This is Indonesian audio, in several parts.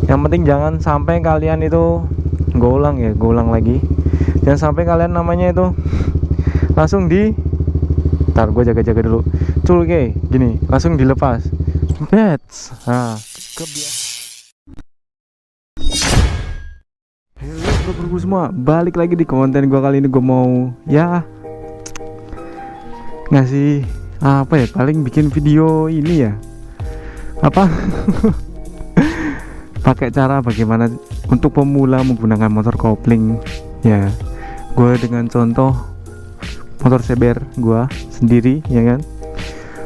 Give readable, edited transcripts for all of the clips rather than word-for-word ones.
Yang penting jangan sampai kalian itu, gue ulang lagi, jangan sampai kalian namanya itu langsung di, ntar gue jaga-jaga dulu, culke gini langsung dilepas bets. Nah, halo bro semua, balik lagi di konten gue. Kali ini gue mau ya ngasih apa ya, paling bikin video ini ya apa pakai cara bagaimana untuk pemula menggunakan motor kopling ya. Gue dengan contoh motor CBR gue sendiri ya kan.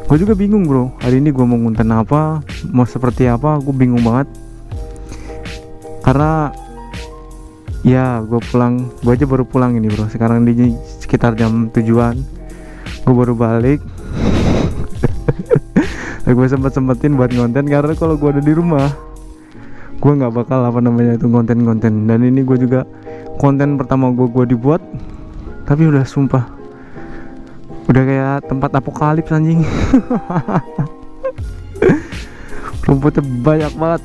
Gue juga bingung bro, hari ini gue mau ngonten apa, mau seperti apa, gue bingung banget. Karena ya gue aja baru pulang ini bro, sekarang di sekitar jam 7-an gue baru balik. Gue sempetin buat ngonten, karena kalau gue ada di rumah gue nggak bakal itu konten. Dan ini gue juga konten pertama gue dibuat, tapi udah sumpah udah kayak tempat apokalips anjing. Rumputnya banyak banget,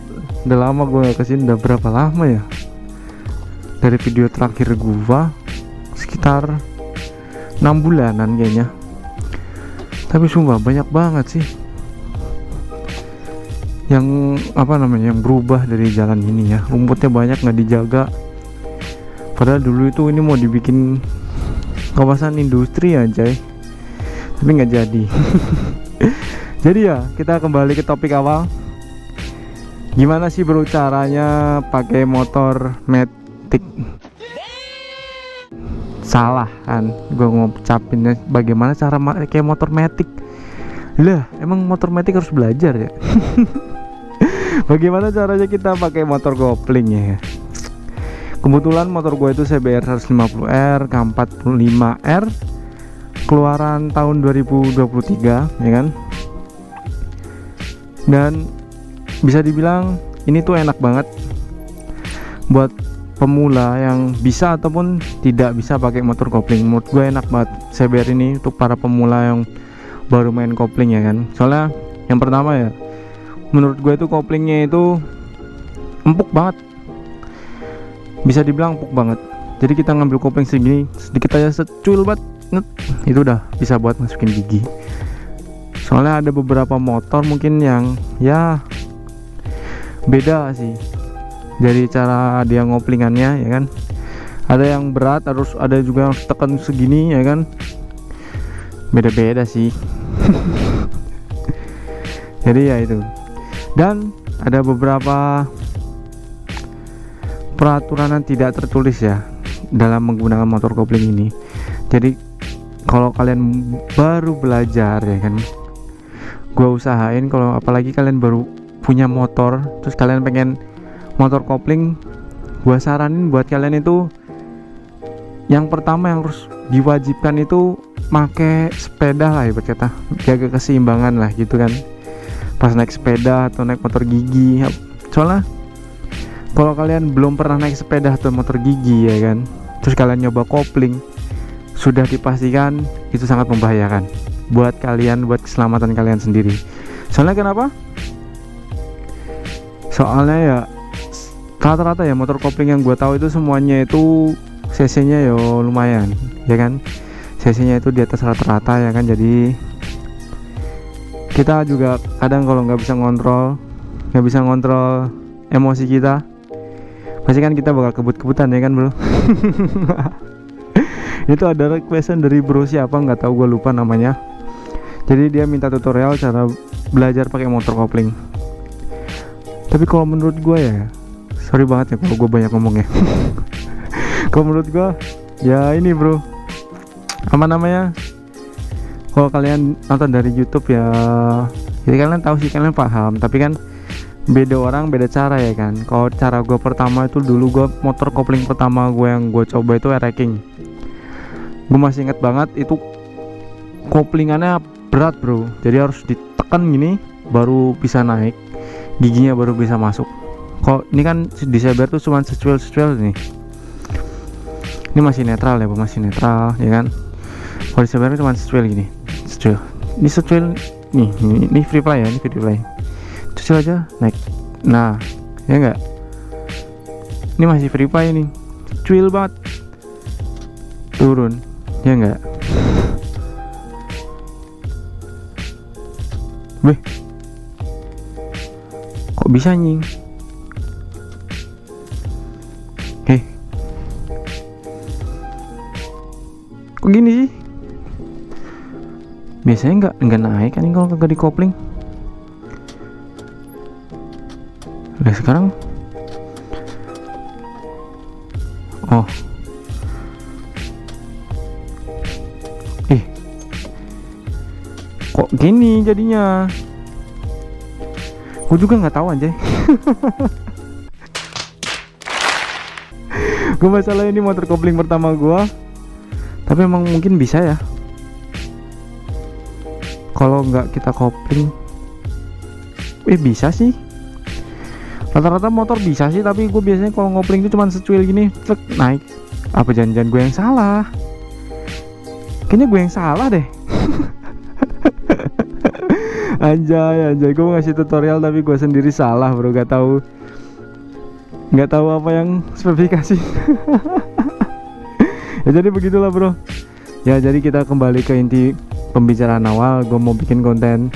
udah lama gue gak kesini. Udah berapa lama ya dari video terakhir gue, sekitar 6 bulanan kayaknya. Tapi sumpah banyak banget sih yang yang berubah dari jalan ini ya. Rumputnya banyak, nggak dijaga. Padahal dulu itu ini mau dibikin kawasan industri aja, tapi nggak jadi. Jadi ya kita kembali ke topik awal. Gimana sih bro caranya pakai motor matic? Salah kan gue ngucapinnya, bagaimana cara pakai motor matic? Lah emang motor matic harus belajar ya? Bagaimana caranya kita pakai motor kopling ya? Kebetulan motor gue itu CBR 150R K45R, keluaran tahun 2023 ya kan. Dan bisa dibilang ini tuh enak banget buat pemula yang bisa ataupun tidak bisa pakai motor kopling. Menurut gue enak banget CBR ini untuk para pemula yang baru main kopling ya kan. Soalnya yang pertama ya, menurut gue itu koplingnya itu empuk banget, bisa dibilang empuk banget. Jadi kita ngambil kopling segini sedikit aja secuil banget, itu udah bisa buat masukin gigi. Soalnya ada beberapa motor mungkin yang ya beda sih dari cara dia ngoplingannya ya kan. Ada yang berat, harus ada juga yang tekan segini ya kan. Beda-beda sih. Jadi ya itu. Dan ada beberapa peraturan yang tidak tertulis ya dalam menggunakan motor kopling ini. Jadi kalau kalian baru belajar ya kan, gua usahain kalau apalagi kalian baru punya motor terus kalian pengen motor kopling, gua saranin buat kalian itu yang pertama yang harus diwajibkan itu make sepeda lah, ibarat kata jaga keseimbangan lah gitu kan pas naik sepeda atau naik motor gigi. Soalnya kalau kalian belum pernah naik sepeda atau motor gigi ya kan, terus kalian nyoba kopling, sudah dipastikan itu sangat membahayakan buat kalian, buat keselamatan kalian sendiri. Soalnya kenapa? Soalnya ya rata-rata ya motor kopling yang gue tahu itu semuanya itu cc nya yo lumayan ya kan, cc nya itu di atas rata-rata ya kan. Jadi kita juga kadang kalau nggak bisa ngontrol emosi kita, pasti kan kita bakal kebut-kebutan ya kan bro. Itu ada requestan dari bro siapa nggak tahu, gue lupa namanya. Jadi dia minta tutorial cara belajar pakai motor kopling. Tapi kalau menurut gue ya, sorry banget ya kalau gue banyak ngomong ya. Kalau menurut gue ya ini bro, kalau kalian nonton dari YouTube ya, jadi kalian tahu sih, kalian paham. Tapi kan beda orang beda cara ya kan. Kalau cara gue pertama itu, dulu gue motor kopling pertama gue yang gue coba itu Air-King. Gue masih inget banget itu koplingannya berat bro, jadi harus ditekan gini baru bisa naik, giginya baru bisa masuk. Kok ini kan di CBR tuh cuma secuil nih, ini masih netral ya bro, masih netral ya kan. Kalau di CBR cuma secuil gini, ini secuil nih, ini free play ya, ini free play, secuil aja naik. Nah ya enggak, Ini masih free fire nih, cuil banget. Turun, ya enggak? Weh, kok bisa nying? Kok gini sih? Biasanya nggak naik kan kalau kagak di kopling. Nah sekarang, oh, kok gini jadinya? Gue juga nggak tahu aja. Gue masalah ini motor kopling pertama gue, tapi emang mungkin bisa ya. Kalau nggak kita kopling, bisa sih. Rata-rata motor bisa sih, tapi gue biasanya kalau ngopling itu cuman secuil gini, cek naik. Apa jangan-jangan gue yang salah? Kayaknya gue yang salah deh. Anjay, gue ngasih tutorial tapi gue sendiri salah bro, nggak tahu apa yang spesifikasi. Ya jadi begitulah bro. Ya jadi kita kembali ke inti pembicaraan awal. Gue mau bikin konten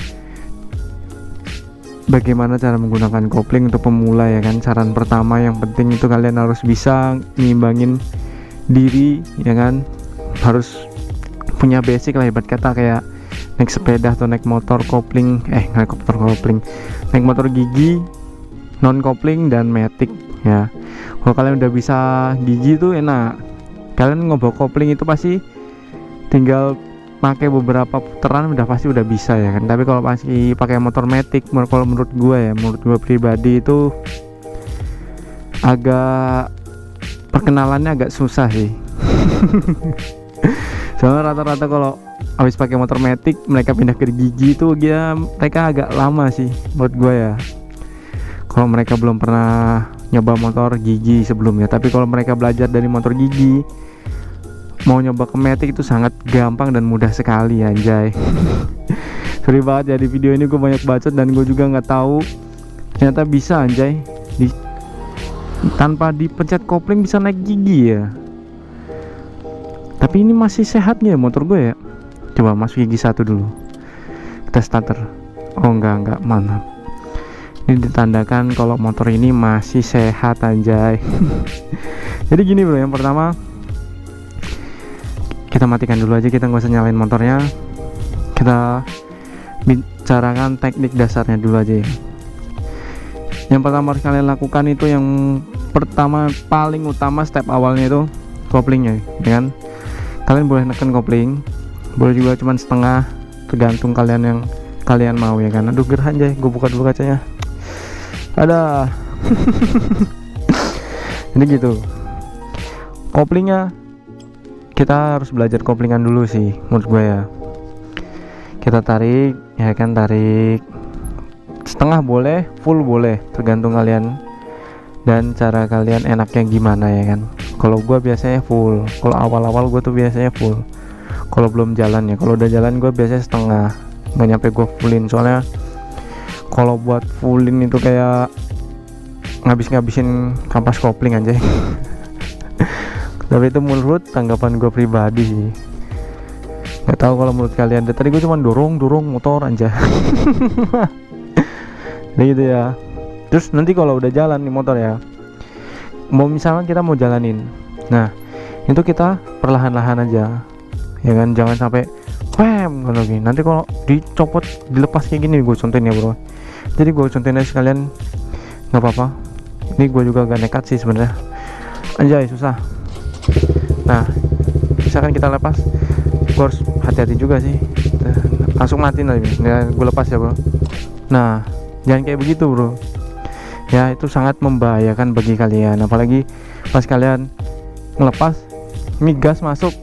bagaimana cara menggunakan kopling untuk pemula ya kan. Saran pertama yang penting itu kalian harus bisa ngimbangin diri ya kan. Harus punya basic lah, ibarat kata kayak naik sepeda atau naik motor kopling, naik motor gigi non kopling dan matic ya. Kalau kalian udah bisa gigi tuh enak, kalian ngobawa kopling itu pasti tinggal pakai beberapa putaran udah bisa ya kan. Tapi kalau masih pakai motor matic, kalau menurut gue pribadi itu agak perkenalannya agak susah sih. Soalnya rata-rata kalau habis pakai motor matic mereka pindah ke gigi itu mereka agak lama sih menurut gue ya. Kalau mereka belum pernah nyoba motor gigi sebelumnya, tapi kalau mereka belajar dari motor gigi mau nyoba ke matic itu sangat gampang dan mudah sekali anjay. Sorry banget ya, di video ini gue banyak bacot dan gue juga nggak tahu ternyata bisa anjay tanpa dipencet kopling bisa naik gigi ya. Tapi ini masih sehat nggak ya motor gue ya? Coba masuk gigi 1 dulu, kita starter. Oh enggak, mantap. Ini ditandakan kalau motor ini masih sehat anjay. Jadi gini bro, yang pertama kita matikan dulu aja, kita nggak usah nyalain motornya. Kita bicarakan teknik dasarnya dulu aja ya. Yang pertama harus kalian lakukan itu yang pertama paling utama, step awalnya itu koplingnya ya kan. Kalian boleh neken kopling, boleh juga cuman setengah, tergantung kalian yang kalian mau ya kan. Aduh gerah anjay, gue buka dulu kacanya. Ada. Jadi gitu koplingnya, kita harus belajar koplingan dulu sih menurut gue ya. Kita tarik ya kan, tarik setengah boleh, full boleh, tergantung kalian dan cara kalian enaknya gimana ya kan. Kalau gue biasanya full, kalau awal-awal gue tuh biasanya full. Kalau belum jalan ya, kalau udah jalan gue biasanya setengah, nggak nyampe gue fullin. Soalnya kalau buat fullin itu kayak ngabisin kampas kopling aja. Tapi itu menurut tanggapan gue pribadi sih. Gak tahu kalau menurut kalian. Tadi gue cuma dorong motor aja. Jadi gitu ya. Terus nanti kalau udah jalan nih motor ya, misalnya kita mau jalanin, nah itu kita perlahan-lahan aja ya kan, jangan sampai wem kalau gini. Nanti kalau dicopot dilepas kayak gini, gue contohin ya bro. Jadi gue contohin aja sekalian, nggak apa-apa. Ini gue juga agak nekat sih sebenarnya, anjay susah. Nah misalkan kita lepas, gue harus hati-hati juga sih. Langsung matiin aja, gue lepas ya bro. Nah jangan kayak begitu bro ya, itu sangat membahayakan bagi kalian. Apalagi pas kalian ngelepas, ini gas masuk,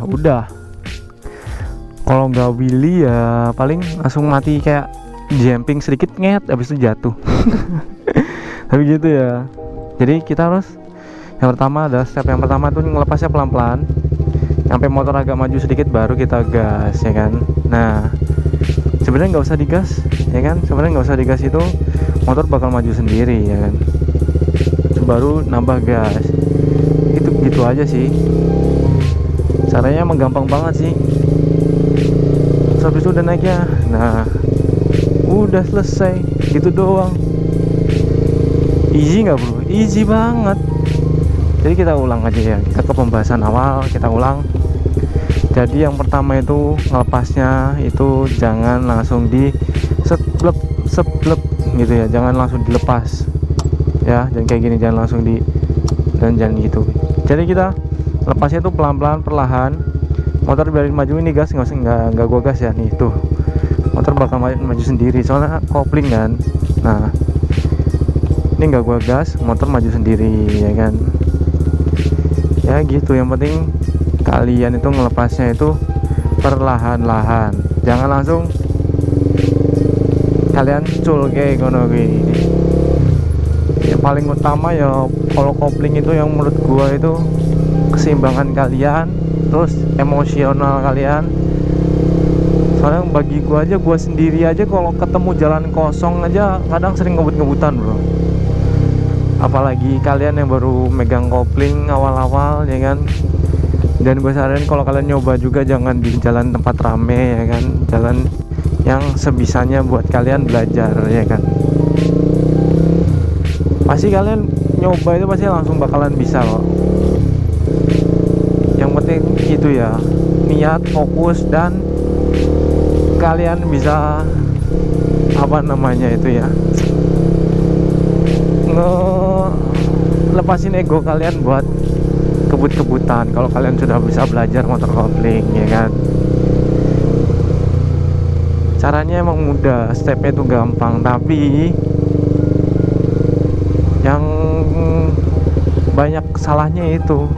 udah. Kalau nggak wheelie ya paling langsung mati, kayak jumping sedikit nget, habis itu jatuh. Tapi gitu ya. Jadi kita harus, yang pertama adalah step yang pertama tuh ngelepasnya pelan-pelan, sampai motor agak maju sedikit baru kita gas ya kan. Nah sebenarnya nggak usah digas ya kan, sebenarnya nggak usah digas, itu motor bakal maju sendiri ya kan. baru nambah gas. Itu gitu aja sih caranya, emang gampang banget sih. Terus habis itu udah naiknya, nah udah selesai gitu doang. Easy nggak bro? Easy banget. Jadi kita ulang aja ya, kita ke pembahasan awal, kita ulang. Jadi yang pertama itu ngelepasnya itu jangan langsung di seblep gitu ya, jangan langsung dilepas ya, jangan kayak gini, jangan langsung di, dan jangan gitu. Jadi kita lepasnya itu pelan-pelan, perlahan. Motor biarin maju, ini gas nggak gua gas ya, nih tuh motor bakal maju sendiri soalnya kopling kan. Nah ini nggak gua gas, motor maju sendiri ya kan. Ya gitu, yang penting kalian itu ngelepasnya itu perlahan-lahan, jangan langsung kalian cul kayak ngono gini. Ya paling utama ya kalau kopling itu yang menurut gua itu keseimbangan kalian, terus emosional kalian. Soalnya bagi gua aja, gua sendiri aja kalau ketemu jalan kosong aja kadang sering ngebut-ngebutan bro. Apalagi kalian yang baru megang kopling awal-awal ya kan. Dan gue saranin kalau kalian nyoba juga jangan di jalan tempat rame ya kan, jalan yang sebisanya buat kalian belajar ya kan. Pasti kalian nyoba itu pasti langsung bakalan bisa kok. Yang penting itu ya, niat, fokus, dan kalian bisa apa namanya itu ya, lepasin ego kalian buat kebut-kebutan kalau kalian sudah bisa belajar motor kopling ya kan. Caranya emang mudah, stepnya itu gampang, tapi yang banyak salahnya itu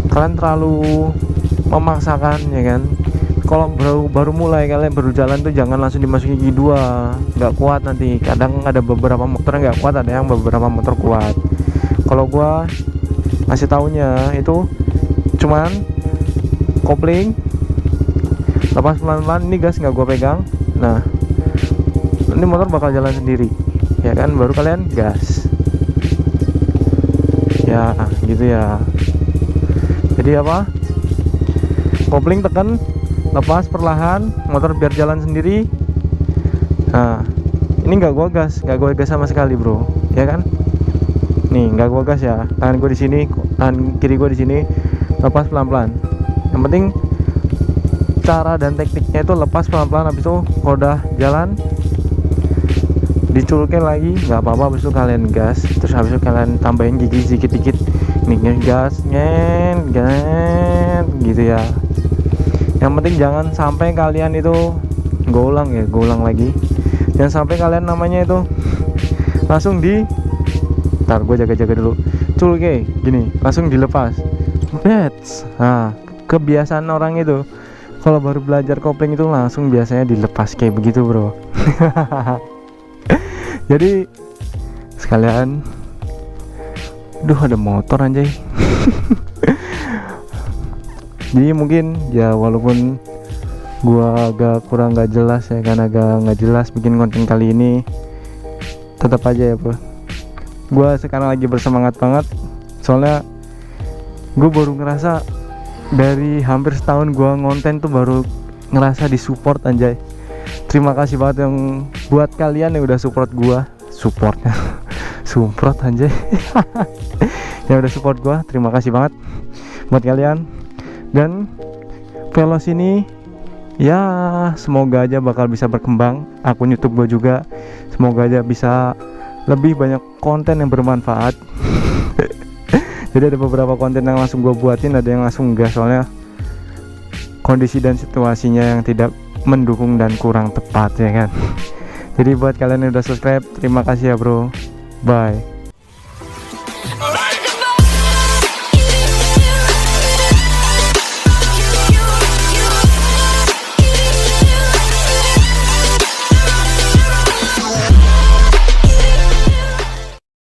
kalian terlalu memaksakan ya kan. Kalau baru mulai kalian baru jalan tuh jangan langsung dimasukin gigi 2, nggak kuat nanti. Kadang ada beberapa motor nggak kuat, ada yang beberapa motor kuat. Kalau gua ngasih taunya itu cuman kopling, lepas pelan-pelan, ini gas nggak gua pegang. Nah ini motor bakal jalan sendiri ya kan, baru kalian gas ya gitu ya. Jadi apa, kopling tekan, lepas perlahan, motor biar jalan sendiri. Nah ini nggak gua gas sama sekali bro ya kan. Nih nggak gua gas ya, tangan gue di sini, tangan kiri gue di sini, lepas pelan-pelan. Yang penting cara dan tekniknya itu lepas pelan-pelan, habis itu kalau udah jalan diculkin lagi nggak apa-apa, habis itu kalian gas, terus habis itu kalian tambahin gigi sedikit-dikit, nih gas gitu ya. Yang penting jangan sampai kalian itu gue ulang lagi, jangan sampai kalian namanya itu langsung di, ntar gue jaga-jaga dulu, culke gini langsung dilepas. Nah kebiasaan orang itu kalau baru belajar kopling itu langsung biasanya dilepas kayak begitu bro. Jadi sekalian, duh ada motor anjay. Jadi mungkin ya walaupun gua agak kurang gak jelas ya kan, agak gak jelas bikin konten kali ini, tetap aja ya bro, gua sekarang lagi bersemangat banget. Soalnya gua baru ngerasa dari hampir setahun gua ngonten tuh baru ngerasa disupport anjay. Terima kasih banget yang buat kalian yang udah support gua, supportnya support anjay. Yang udah support gua, terima kasih banget buat kalian. Dan Veloz ini ya semoga aja bakal bisa berkembang, akun YouTube gua juga semoga aja bisa lebih banyak konten yang bermanfaat. Jadi ada beberapa konten yang langsung gue buatin, ada yang langsung enggak, soalnya kondisi dan situasinya yang tidak mendukung dan kurang tepat ya kan. Jadi buat kalian yang udah subscribe, terima kasih ya bro, bye.